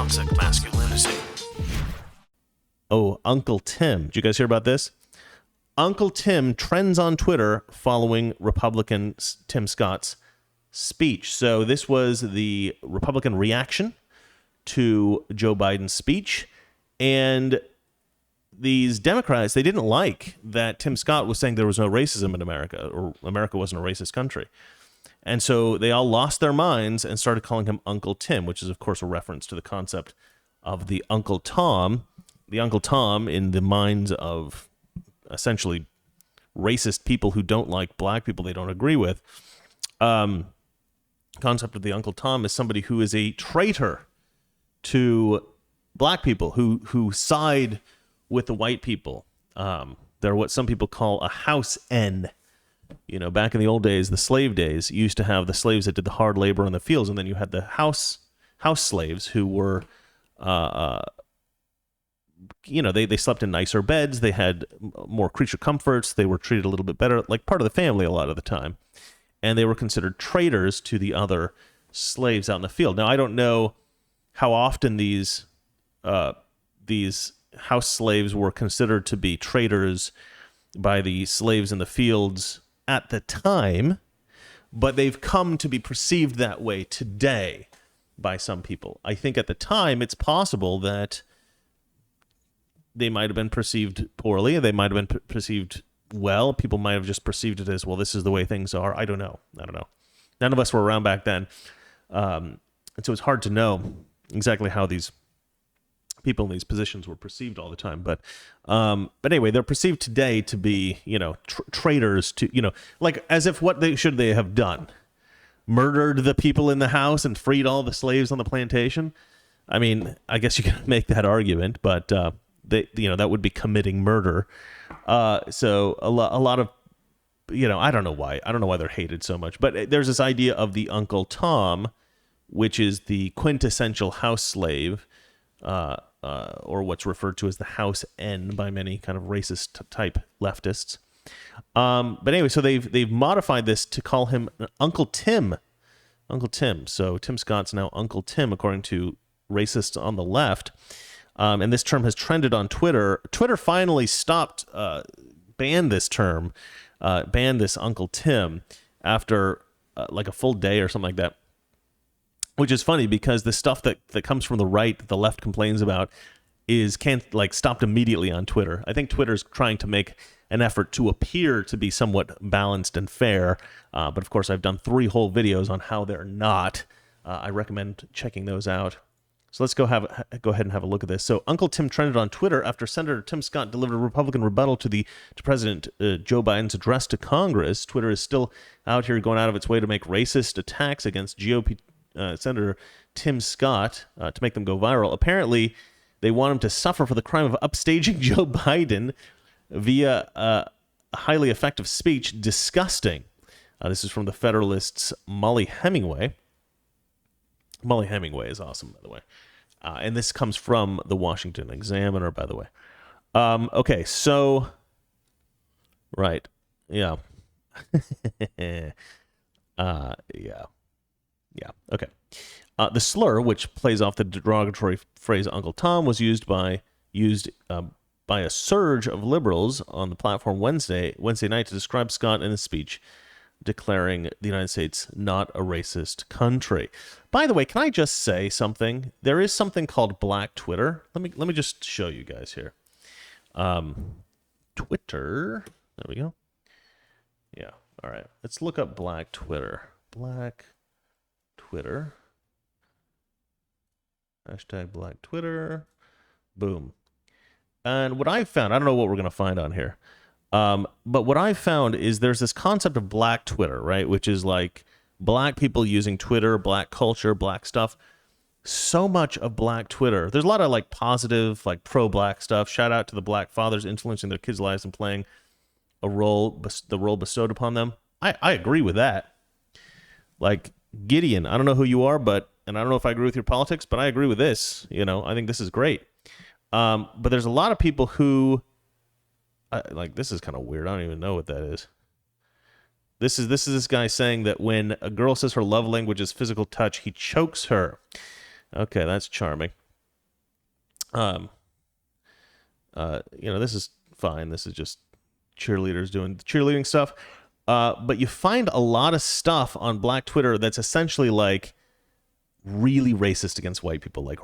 toxic masculinity. Oh, Uncle Tim. Did you guys hear about this? Uncle Tim trends on Twitter following Republican Tim Scott's speech. So this was the Republican reaction to Joe Biden's speech. And these Democrats, they didn't like that Tim Scott was saying there was no racism in America, or America wasn't a racist country. And so they all lost their minds and started calling him Uncle Tim, which is, of course, a reference to the concept of the Uncle Tom. The Uncle Tom, in the minds of essentially racist people who don't like black people they don't agree with, concept of the Uncle Tom is somebody who is a traitor to black people, who side with the white people. They're what some people call a house N. You know, back in the old days, the slave days, you used to have the slaves that did the hard labor in the fields, and then you had the house slaves who were, they slept in nicer beds, they had more creature comforts, they were treated a little bit better, like part of the family a lot of the time, and they were considered traitors to the other slaves out in the field. Now, I don't know how often these house slaves were considered to be traitors by the slaves in the fields at the time, but they've come to be perceived that way today by some people. I think at the time it's possible that they might have been perceived poorly, they might have been perceived well, people might have just perceived it as, well, this is the way things are. I don't know. None of us were around back then, and so it's hard to know exactly how these people in these positions were perceived all the time. But anyway, they're perceived today to be, traitors to, like as if what should they have done? Murdered the people in the house and freed all the slaves on the plantation? I mean, I guess you can make that argument, but that would be committing murder. So a lot of, I don't know why they're hated so much, but there's this idea of the Uncle Tom, which is the quintessential house slave, or what's referred to as the House N by many kind of racist type leftists. But anyway, so they've modified this to call him Uncle Tim. Uncle Tim. So Tim Scott's now Uncle Tim, according to racists on the left. And this term has trended on Twitter. Twitter finally banned this term, banned this Uncle Tim after like a full day or something like that. Which is funny because the stuff that comes from the right that the left complains about can't stopped immediately on Twitter. I think Twitter's trying to make an effort to appear to be somewhat balanced and fair. But of course, I've done 3 whole videos on how they're not. I recommend checking those out. So let's go ahead and have a look at this. So Uncle Tim trended on Twitter after Senator Tim Scott delivered a Republican rebuttal to President Joe Biden's address to Congress. Twitter is still out here going out of its way to make racist attacks against GOP Senator Tim Scott to make them go viral. Apparently, they want him to suffer for the crime of upstaging Joe Biden via a highly effective speech. Disgusting. This is from the Federalist's Molly Hemingway. Molly Hemingway is awesome, by the way. And this comes from the Washington Examiner, by the way. Okay, so... Right. Yeah. Yeah, okay. The slur, which plays off the derogatory phrase Uncle Tom, was used by a surge of liberals on the platform Wednesday night to describe Scott in a speech declaring the United States not a racist country. By the way, can I just say something? There is something called Black Twitter. Let me just show you guys here. Twitter. There we go. Yeah. All right. Let's look up Black Twitter. Black Twitter. Hashtag Black Twitter. Boom. And what I found, I don't know what we're going to find on here. But what I found is there's this concept of Black Twitter, right? Which is like black people using Twitter, black culture, black stuff. So much of Black Twitter. There's a lot of like positive, like pro-black stuff. Shout out to the black fathers influencing their kids' lives and playing the role bestowed upon them. I agree with that. Like Gideon, I don't know who you are, and I don't know if I agree with your politics, but I agree with this. I think this is great. But there's a lot of people who, this is kind of weird. I don't even know what that is. This is this guy saying that when a girl says her love language is physical touch, he chokes her. Okay, that's charming. Um, this is fine. This is just cheerleaders doing cheerleading stuff. But you find a lot of stuff on Black Twitter that's essentially like really racist against white people, like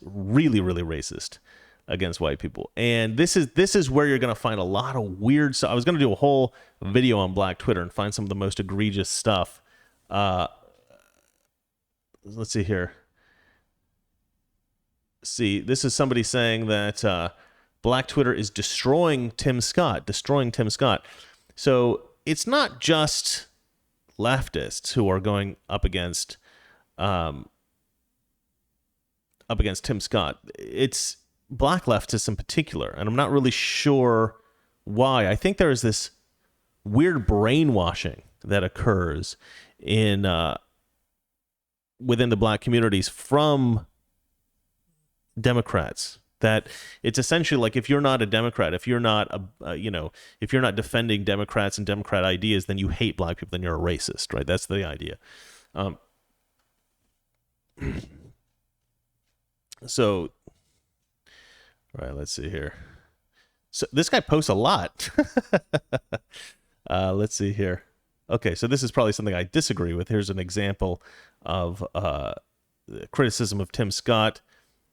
really, really racist against white people. And this is where you're going to find a lot of weird stuff. I was going to do a whole video on Black Twitter and find some of the most egregious stuff. Let's see here. See, this is somebody saying that Black Twitter is destroying Tim Scott. So it's not just leftists who are going up against Tim Scott. It's black leftists in particular, and I'm not really sure why. I think there is this weird brainwashing that occurs in within the black communities from Democrats, that it's essentially like, if you're not a Democrat, if you're not if you're not defending Democrats and Democrat ideas, then you hate black people, then you're a racist, right? That's the idea. So, all right, let's see here. So this guy posts a lot. Let's see here. Okay, so this is probably something I disagree with. Here's an example of criticism of Tim Scott.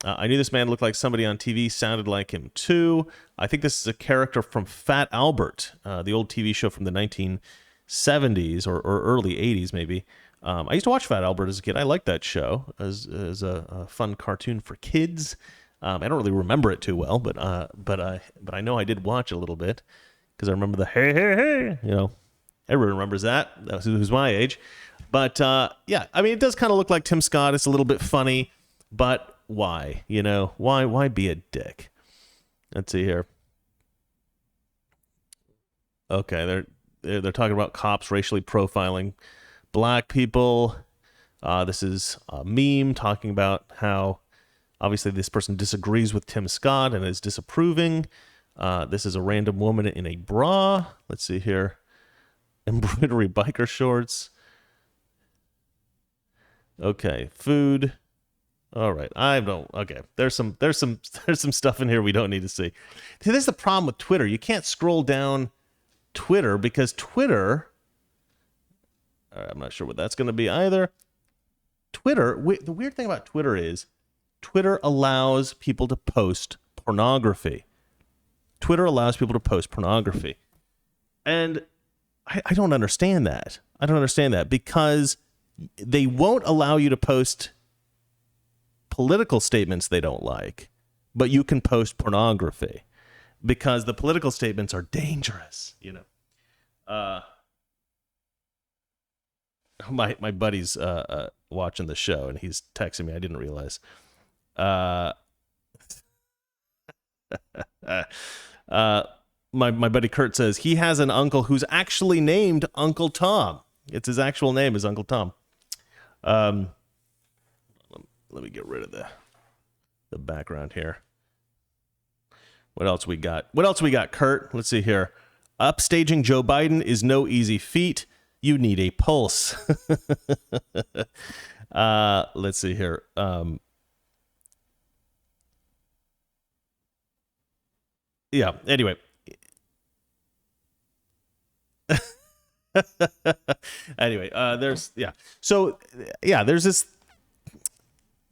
I knew this man looked like somebody on TV, sounded like him too. I think this is a character from Fat Albert, the old TV show from the 1970s or early 80s maybe. I used to watch Fat Albert as a kid. I liked that show as a fun cartoon for kids. I don't really remember it too well, but I know I did watch a little bit because I remember the hey hey hey. Everyone remembers that. That was my age. But yeah, I mean, it does kind of look like Tim Scott. It's a little bit funny, but why? Why be a dick? Let's see here. Okay, they're talking about cops racially profiling black people. This is a meme talking about how obviously this person disagrees with Tim Scott and is disapproving. This is a random woman in a bra. Let's see here. Embroidery biker shorts. Okay, food. All right, okay. There's some stuff in here we don't need to see. See, this is the problem with Twitter. You can't scroll down Twitter because Twitter, I'm not sure what that's going to be either. Twitter, the weird thing about Twitter is Twitter allows people to post pornography. And I don't understand that. Because they won't allow you to post political statements they don't like, but you can post pornography because the political statements are dangerous, My buddy's watching the show and he's texting me. I didn't realize. My buddy Kurt says he has an uncle who's actually named Uncle Tom. It's his actual name is Uncle Tom. Let me get rid of the background here. What else we got, Kurt? Let's see here. Upstaging Joe Biden is no easy feat. You need a pulse. Let's see here. Yeah, anyway.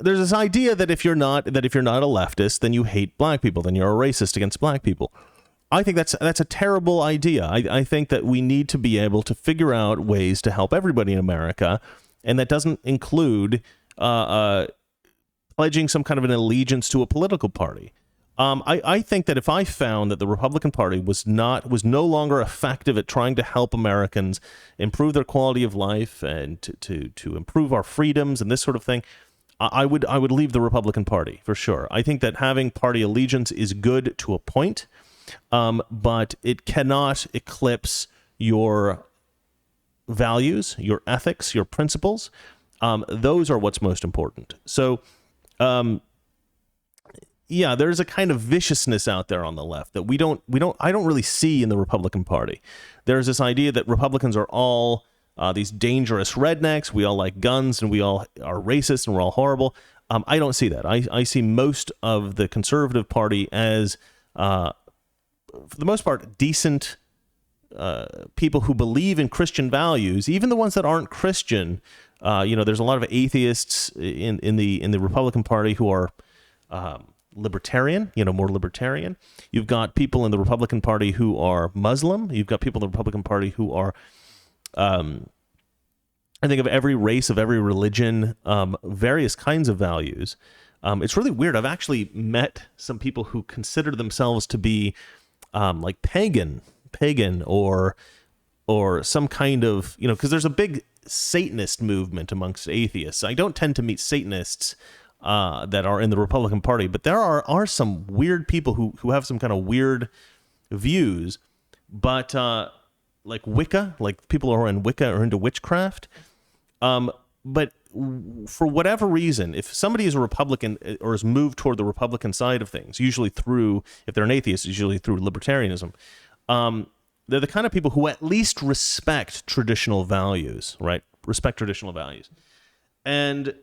There's this idea that if you're not a leftist, then you hate black people, then you're a racist against black people. I think that's a terrible idea. I think that we need to be able to figure out ways to help everybody in America, and that doesn't include pledging some kind of an allegiance to a political party. I think that if I found that the Republican Party was no longer effective at trying to help Americans improve their quality of life and to improve our freedoms and this sort of thing, I would leave the Republican Party for sure. I think that having party allegiance is good to a point, but it cannot eclipse your values, your ethics, your principles. Those are what's most important. So, yeah, there's a kind of viciousness out there on the left that I don't really see in the Republican Party. There's this idea that Republicans are all these dangerous rednecks. We all like guns and we all are racist and we're all horrible. I don't see that. I see most of the Conservative Party as, for the most part, decent people who believe in Christian values, even the ones that aren't Christian. There's a lot of atheists in the Republican Party who are libertarian, more libertarian. You've got people in the Republican Party who are Muslim. You've got people in the Republican Party who are, I think, of every race, of every religion, various kinds of values. It's really weird. I've actually met some people who consider themselves to be like pagan or some kind of, because there's a big Satanist movement amongst atheists. I don't tend to meet Satanists that are in the Republican Party, but there are some weird people who have some kind of weird views. But like Wicca, like people who are in Wicca or into witchcraft. But for whatever reason, if somebody is a Republican or has moved toward the Republican side of things, usually through, if they're an atheist, usually through libertarianism, they're the kind of people who at least respect traditional values, right? Respect traditional values. And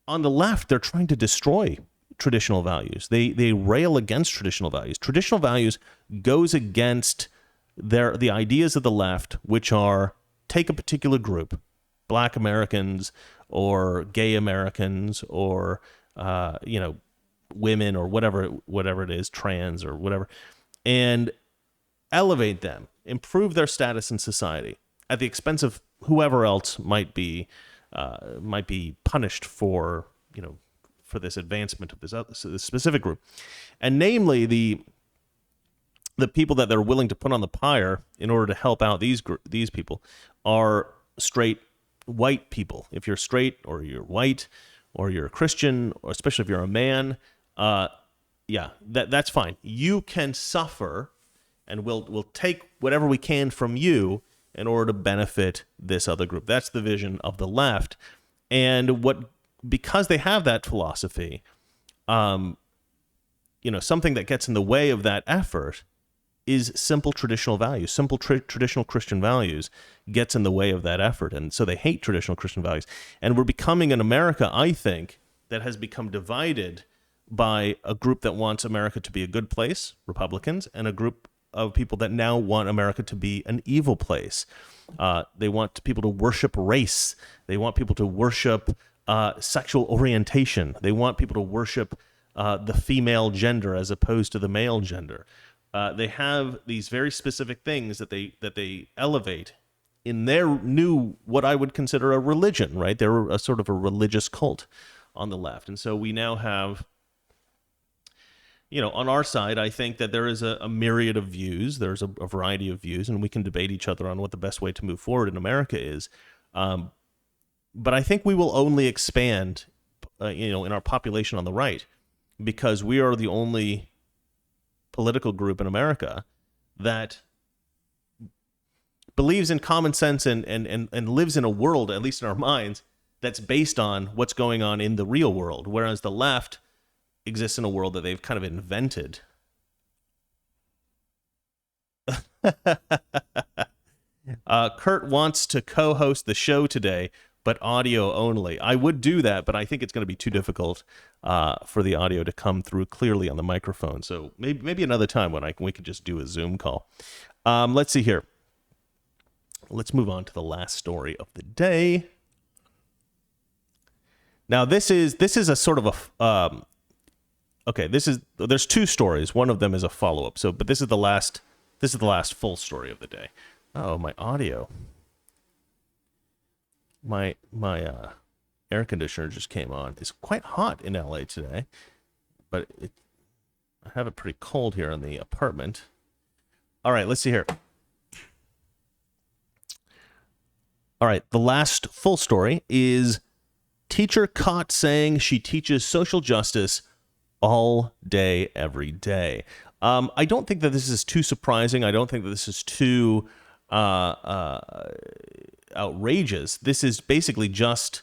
on the left, they're trying to destroy traditional values. They rail against traditional values. Traditional values goes against the ideas of the left, which are take a particular group, Black Americans or gay Americans or women or whatever it is, trans or whatever, and elevate them, improve their status in society at the expense of whoever else might be punished for this advancement of this specific group, and namely the people that they're willing to put on the pyre in order to help out these people are straight white people. If you're straight or you're white or you're a Christian, or especially if you're a man, that's fine. You can suffer, and we'll take whatever we can from you in order to benefit this other group. That's the vision of the left. And because they have that philosophy, something that gets in the way of that effort is simple traditional values. Simple traditional Christian values gets in the way of that effort. And so they hate traditional Christian values. And we're becoming an America, I think, that has become divided by a group that wants America to be a good place, Republicans, and a group of people that now want America to be an evil place. They want people to worship race. They want people to worship sexual orientation. They want people to worship the female gender as opposed to the male gender. They have these very specific things that they elevate in their new, what I would consider a religion, right? They're a sort of a religious cult on the left. And so we now have, on our side, I think that there is a myriad of views. There's a variety of views, and we can debate each other on what the best way to move forward in America is. But I think we will only expand, in our population on the right, because we are the only political group in America that believes in common sense and lives in a world, at least in our minds, that's based on what's going on in the real world, whereas the left exists in a world that they've kind of invented. Kurt wants to co-host the show today, but audio only. I would do that, but I think it's going to be too difficult for the audio to come through clearly on the microphone. So maybe another time when we could just do a Zoom call. Let's see here. Let's move on to the last story of the day. Now this is a sort of a there's two stories. One of them is a follow-up. But this is the last full story of the day. Oh, my audio. My air conditioner just came on. It's quite hot in LA today, but I have it pretty cold here in the apartment. All right, let's see here. All right, the last full story is teacher caught saying she teaches social justice all day, every day. I don't think that this is too surprising. I don't think that this is too outrageous. This is basically just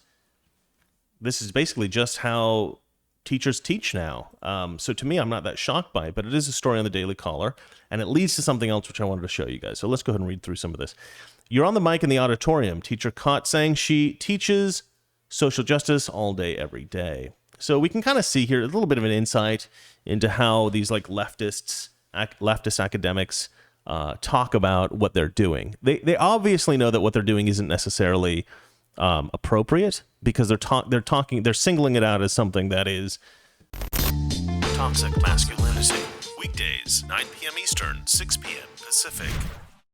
how teachers teach now. So to me, I'm not that shocked by it, but it is a story on the Daily Caller, and it leads to something else which I wanted to show you guys. So let's go ahead and read through some of this. You're on the mic in the auditorium. Teacher caught saying she teaches social justice all day, every day. So we can kind of see here a little bit of an insight into how these like leftist academics talk about what they're doing. They obviously know that what they're doing isn't necessarily appropriate, because they're singling it out as something that is toxic masculinity. Weekdays, 9 p.m. Eastern, 6 p.m. Pacific.